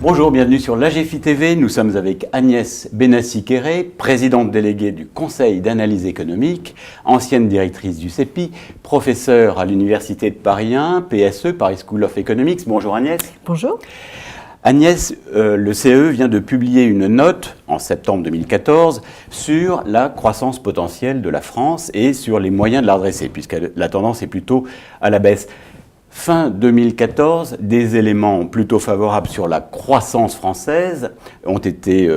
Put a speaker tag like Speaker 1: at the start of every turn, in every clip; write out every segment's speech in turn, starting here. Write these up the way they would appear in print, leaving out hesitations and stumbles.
Speaker 1: Bonjour, bienvenue sur l'AGFI TV. Nous sommes avec Agnès Benassi-Kéré, présidente déléguée du Conseil d'analyse économique, ancienne directrice du CEPI, professeure à l'Université de Paris 1, PSE, Paris School of Economics. Bonjour Agnès.
Speaker 2: Bonjour.
Speaker 1: Agnès, le CE vient de publier une note en septembre 2014 sur la croissance potentielle de la France et sur les moyens de la redresser, puisque la tendance est plutôt à la baisse. Fin 2014, des éléments plutôt favorables sur la croissance française ont été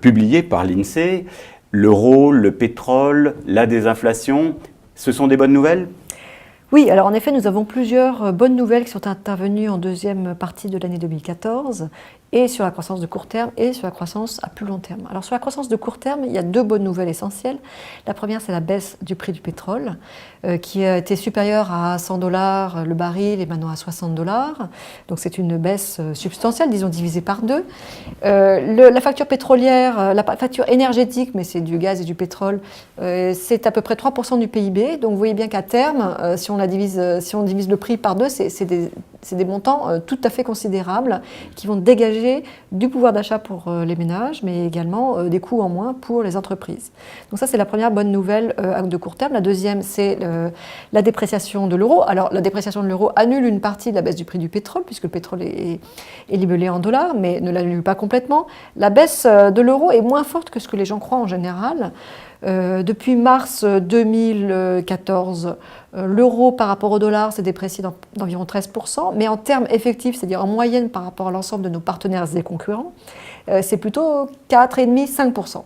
Speaker 1: publiés par l'INSEE. L'euro, le pétrole, la désinflation, ce sont des bonnes nouvelles ?
Speaker 2: Oui, alors en effet, nous avons plusieurs bonnes nouvelles qui sont intervenues en deuxième partie de l'année 2014, et sur la croissance de court terme et sur la croissance à plus long terme. Alors sur la croissance de court terme, il y a deux bonnes nouvelles essentielles. La première, c'est la baisse du prix du pétrole, qui a été supérieure à $100 le baril et maintenant à $60. Donc c'est une baisse substantielle, disons divisée par deux. La facture pétrolière, la facture énergétique, mais c'est du gaz et du pétrole, c'est à peu près 3% du PIB. Donc vous voyez bien qu'à terme, si on divise le prix par deux, c'est des montants tout à fait considérables qui vont dégager du pouvoir d'achat pour les ménages, mais également des coûts en moins pour les entreprises. Donc ça, c'est la première bonne nouvelle de court terme. La deuxième, c'est la dépréciation de l'euro. Alors, la dépréciation de l'euro annule une partie de la baisse du prix du pétrole, puisque le pétrole est libellé en dollars, mais ne l'annule pas complètement. La baisse de l'euro est moins forte que ce que les gens croient en général. Depuis mars 2014, l'euro par rapport au dollar s'est déprécié d'environ 13%, mais en termes effectifs, c'est-à-dire en moyenne par rapport à l'ensemble de nos partenaires et concurrents, c'est plutôt 4,5-5%.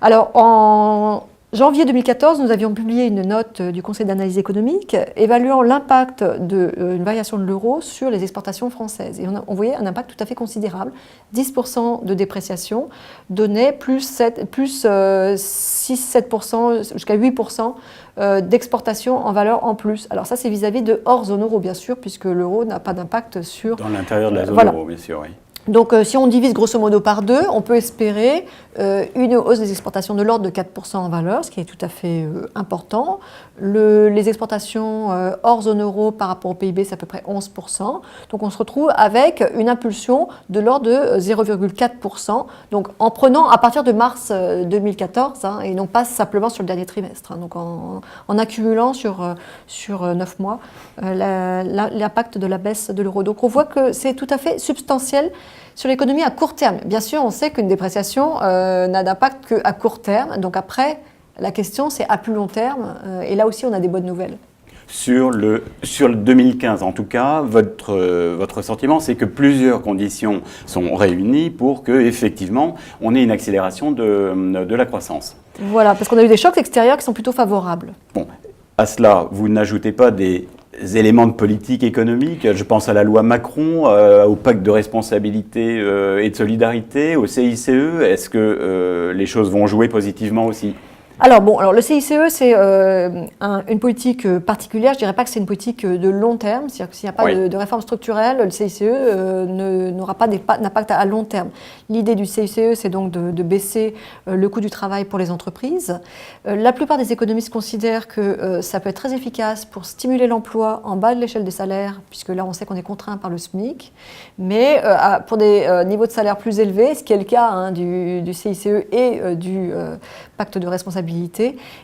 Speaker 2: Alors en janvier 2014, nous avions publié une note du Conseil d'analyse économique évaluant l'impact d'une variation de l'euro sur les exportations françaises. Et on voyait un impact tout à fait considérable. 10% de dépréciation donnait plus 6-7%, jusqu'à 8% d'exportation en valeur en plus. Alors ça, c'est vis-à-vis de hors zone euro, bien sûr, puisque l'euro n'a pas d'impact sur...
Speaker 1: Dans l'intérieur de la zone euro, bien sûr, oui.
Speaker 2: Donc si on divise grosso modo par deux, on peut espérer une hausse des exportations de l'ordre de 4% en valeur, ce qui est tout à fait important. Les exportations hors zone euro par rapport au PIB, c'est à peu près 11%. Donc on se retrouve avec une impulsion de l'ordre de 0,4%, donc en prenant à partir de mars 2014, et non pas simplement sur le dernier trimestre. Donc en accumulant sur 9 mois l'impact de la baisse de l'euro. Donc on voit que c'est tout à fait substantiel sur l'économie à court terme. Bien sûr, on sait qu'une dépréciation n'a d'impact qu'à court terme. Donc après, la question, c'est à plus long terme. Et là aussi, on a des bonnes nouvelles.
Speaker 1: Sur le 2015, en tout cas, votre sentiment, c'est que plusieurs conditions sont réunies pour qu'effectivement, on ait une accélération de la croissance.
Speaker 2: Voilà, parce qu'on a eu des chocs extérieurs qui sont plutôt favorables.
Speaker 1: Bon, à cela, vous n'ajoutez pas des éléments de politique économique, je pense à la loi Macron, au pacte de responsabilité et de solidarité, au CICE. Est-ce que les choses vont jouer positivement aussi ?
Speaker 2: Alors le CICE, c'est une politique particulière. Je ne dirais pas que c'est une politique de long terme. C'est-à-dire que s'il n'y a pas de réforme structurelle, le CICE n'aura pas d'impact à long terme. L'idée du CICE, c'est donc de baisser le coût du travail pour les entreprises. La plupart des économistes considèrent que ça peut être très efficace pour stimuler l'emploi en bas de l'échelle des salaires, puisque là, on sait qu'on est contraint par le SMIC. Mais pour des niveaux de salaire plus élevés, ce qui est le cas du CICE et du pacte de responsabilité,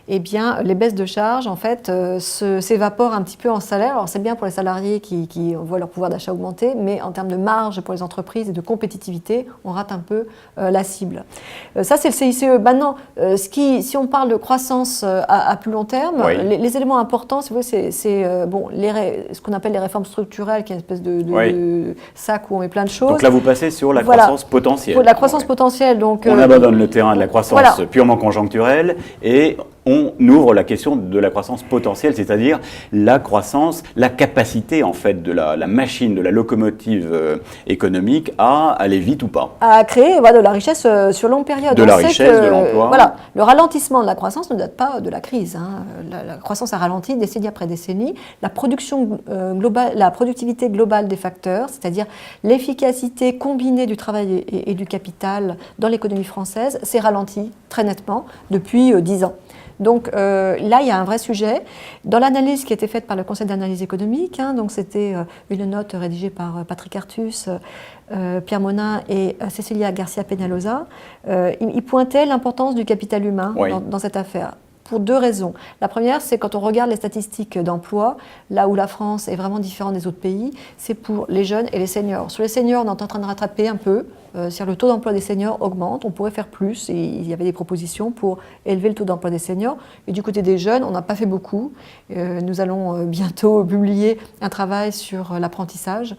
Speaker 2: eh bien, les baisses de charges, en fait, s'évaporent un petit peu en salaire. Alors, c'est bien pour les salariés qui voient leur pouvoir d'achat augmenter, mais en termes de marge pour les entreprises et de compétitivité, on rate un peu la cible. Ça, c'est le CICE. Maintenant, si on parle de croissance à plus long terme, les éléments importants, si vous voulez, c'est ce qu'on appelle les réformes structurelles, qui est une espèce de sac où on met plein de choses.
Speaker 1: Donc là, vous passez sur la croissance potentielle.
Speaker 2: La croissance potentielle. Donc,
Speaker 1: on abandonne le terrain de la croissance purement conjoncturelle et on ouvre la question de la croissance potentielle, c'est-à-dire la croissance, la capacité en fait de la machine, de la locomotive économique à aller vite ou pas.
Speaker 2: À créer de la richesse sur longue période.
Speaker 1: De la richesse, de l'emploi.
Speaker 2: Voilà, le ralentissement de la croissance ne date pas de la crise. La croissance a ralenti décennie après décennie. La production globale, la productivité globale des facteurs, c'est-à-dire l'efficacité combinée du travail et du capital dans l'économie française, s'est ralentie très nettement depuis 10 ans. Donc là, il y a un vrai sujet. Dans l'analyse qui a été faite par le Conseil d'analyse économique, donc c'était une note rédigée par Patrick Artus, Pierre Monin et Cecilia Garcia Peñalosa, il pointait l'importance du capital humain dans cette affaire. Pour 2 raisons. La première, c'est quand on regarde les statistiques d'emploi, là où la France est vraiment différente des autres pays, c'est pour les jeunes et les seniors. Sur les seniors, on est en train de rattraper un peu. Le taux d'emploi des seniors augmente, on pourrait faire plus, et il y avait des propositions pour élever le taux d'emploi des seniors. Et du côté des jeunes, on n'a pas fait beaucoup. Nous allons bientôt publier un travail sur l'apprentissage.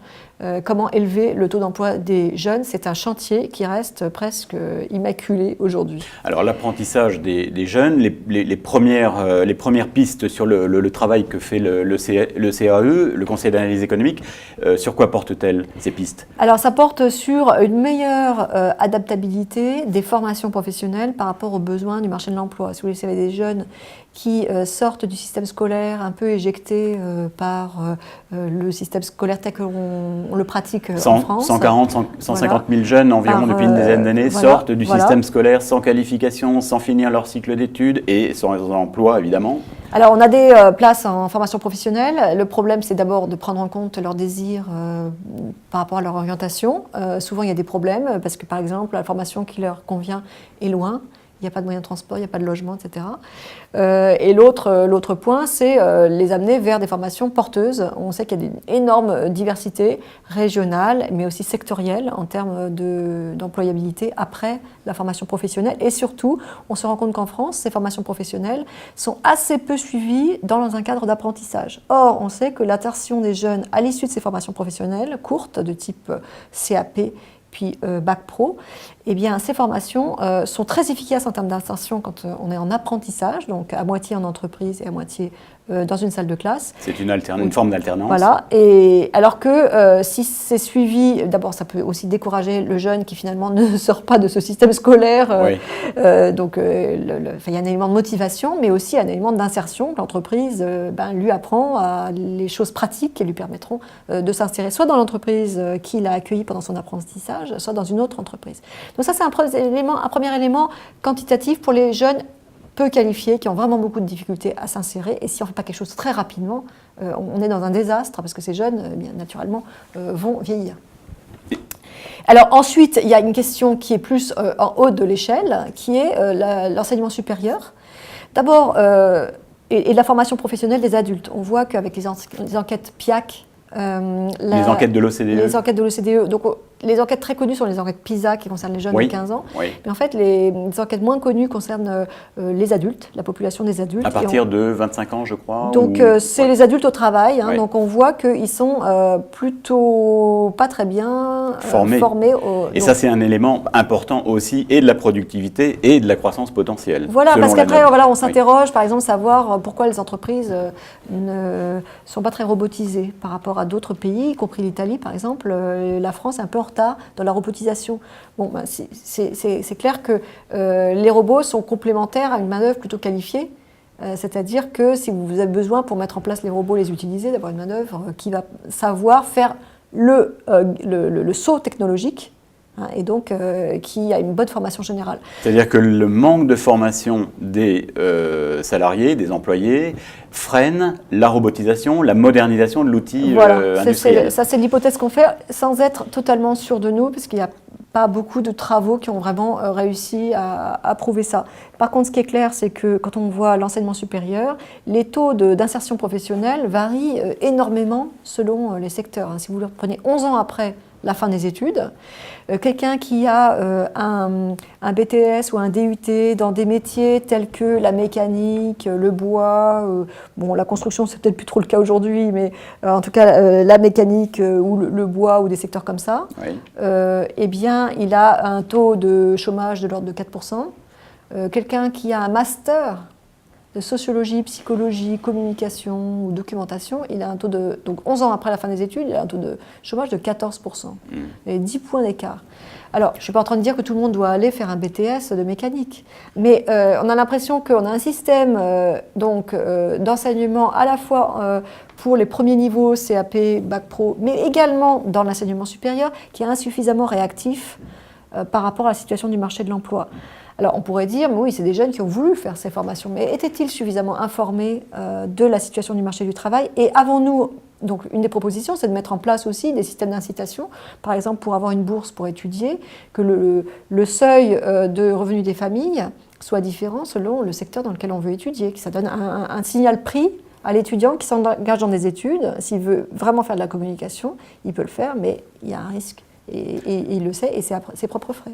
Speaker 2: Comment élever le taux d'emploi des jeunes, c'est un chantier qui reste presque immaculé aujourd'hui.
Speaker 1: Alors l'apprentissage des jeunes, les premières pistes sur le travail que fait le CAE, le Conseil d'analyse économique, sur quoi portent-elles ces pistes?
Speaker 2: Alors ça porte sur une meilleure adaptabilité des formations professionnelles par rapport aux besoins du marché de l'emploi. Si vous voulez, il y avait des jeunes qui sortent du système scolaire un peu éjectés par le système scolaire tel qu'on le pratique en France.
Speaker 1: 150 000 jeunes environ depuis une dizaine d'années sortent du système scolaire sans qualification, sans finir leur cycle d'études et sans emploi évidemment.
Speaker 2: Alors on a des places en formation professionnelle. Le problème c'est d'abord de prendre en compte leurs désirs par rapport à leur orientation. Souvent il y a des problèmes parce que par exemple la formation qui leur convient est loin. Il n'y a pas de moyens de transport, il n'y a pas de logement, etc. Et l'autre point, c'est les amener vers des formations porteuses. On sait qu'il y a une énorme diversité régionale, mais aussi sectorielle en termes d'employabilité après la formation professionnelle. Et surtout, on se rend compte qu'en France, ces formations professionnelles sont assez peu suivies dans un cadre d'apprentissage. Or, on sait que l'insertion des jeunes à l'issue de ces formations professionnelles courtes, de type CAP, puis Bac Pro, eh bien, ces formations sont très efficaces en termes d'insertion quand on est en apprentissage, donc à moitié en entreprise et à moitié dans une salle de classe.
Speaker 1: C'est une forme d'alternance.
Speaker 2: Voilà, et alors que si c'est suivi, d'abord ça peut aussi décourager le jeune qui finalement ne sort pas de ce système scolaire, donc il y a un élément de motivation, mais aussi un élément d'insertion, que l'entreprise lui apprend les choses pratiques qui lui permettront de s'insérer soit dans l'entreprise qui l'a accueilli pendant son apprentissage, soit dans une autre entreprise. Donc ça c'est un premier élément quantitatif pour les jeunes peu qualifiés, qui ont vraiment beaucoup de difficultés à s'insérer. Et si on ne fait pas quelque chose très rapidement, on est dans un désastre, parce que ces jeunes, bien naturellement, vont vieillir. Alors ensuite, il y a une question qui est plus en haut de l'échelle, qui est l'enseignement supérieur. D'abord, et la formation professionnelle des adultes. On voit qu'avec les enquêtes PIAC,
Speaker 1: les enquêtes de l'OCDE.
Speaker 2: Les enquêtes de l'OCDE. Donc, les enquêtes très connues sont les enquêtes PISA qui concernent les jeunes de 15 ans. Oui. Mais en fait, les enquêtes moins connues concernent les adultes, la population des adultes.
Speaker 1: À partir de 25 ans, je crois.
Speaker 2: Donc, c'est les adultes au travail. Donc, on voit qu'ils sont plutôt pas très bien formés.
Speaker 1: Et ça, c'est un élément important aussi, et de la productivité et de la croissance potentielle.
Speaker 2: Voilà, parce qu'après, on s'interroge, par exemple, savoir pourquoi les entreprises ne sont pas très robotisées par rapport à d'autres pays, y compris l'Italie, par exemple. La France est un peu en retard dans la robotisation. Bon, c'est clair que les robots sont complémentaires à une manœuvre plutôt qualifiée. C'est-à-dire que si vous avez besoin pour mettre en place les robots, les utiliser, d'avoir une manœuvre qui va savoir faire le saut technologique, et donc qui a une bonne formation générale.
Speaker 1: C'est-à-dire que le manque de formation des salariés, des employés, freine la robotisation, la modernisation de l'outil industriel.
Speaker 2: Ça, c'est l'hypothèse qu'on fait sans être totalement sûr de nous, parce qu'il n'y a pas beaucoup de travaux qui ont vraiment réussi à prouver ça. Par contre, ce qui est clair, c'est que quand on voit l'enseignement supérieur, les taux d'insertion professionnelle varient énormément selon les secteurs. Si vous le prenez 11 ans après la fin des études, quelqu'un qui a un BTS ou un DUT dans des métiers tels que la mécanique, le bois, la construction c'est peut-être plus trop le cas aujourd'hui, mais en tout cas la mécanique ou le bois ou des secteurs comme ça, eh bien il a un taux de chômage de l'ordre de 4%. Quelqu'un qui a un master de sociologie, psychologie, communication ou documentation, il a un taux de... Donc 11 ans après la fin des études, il a un taux de chômage de 14%. Et 10 points d'écart. Alors, je ne suis pas en train de dire que tout le monde doit aller faire un BTS de mécanique, mais on a l'impression qu'on a un système d'enseignement à la fois pour les premiers niveaux, CAP, Bac Pro, mais également dans l'enseignement supérieur, qui est insuffisamment réactif par rapport à la situation du marché de l'emploi. Alors on pourrait dire, mais oui, c'est des jeunes qui ont voulu faire ces formations, mais étaient-ils suffisamment informés de la situation du marché du travail? Et avons-nous, donc une des propositions, c'est de mettre en place aussi des systèmes d'incitation, par exemple pour avoir une bourse pour étudier, que le seuil de revenus des familles soit différent selon le secteur dans lequel on veut étudier, que ça donne un signal prix à l'étudiant qui s'engage dans des études. S'il veut vraiment faire de la communication, il peut le faire, mais il y a un risque. Et il le sait, et c'est à ses propres frais.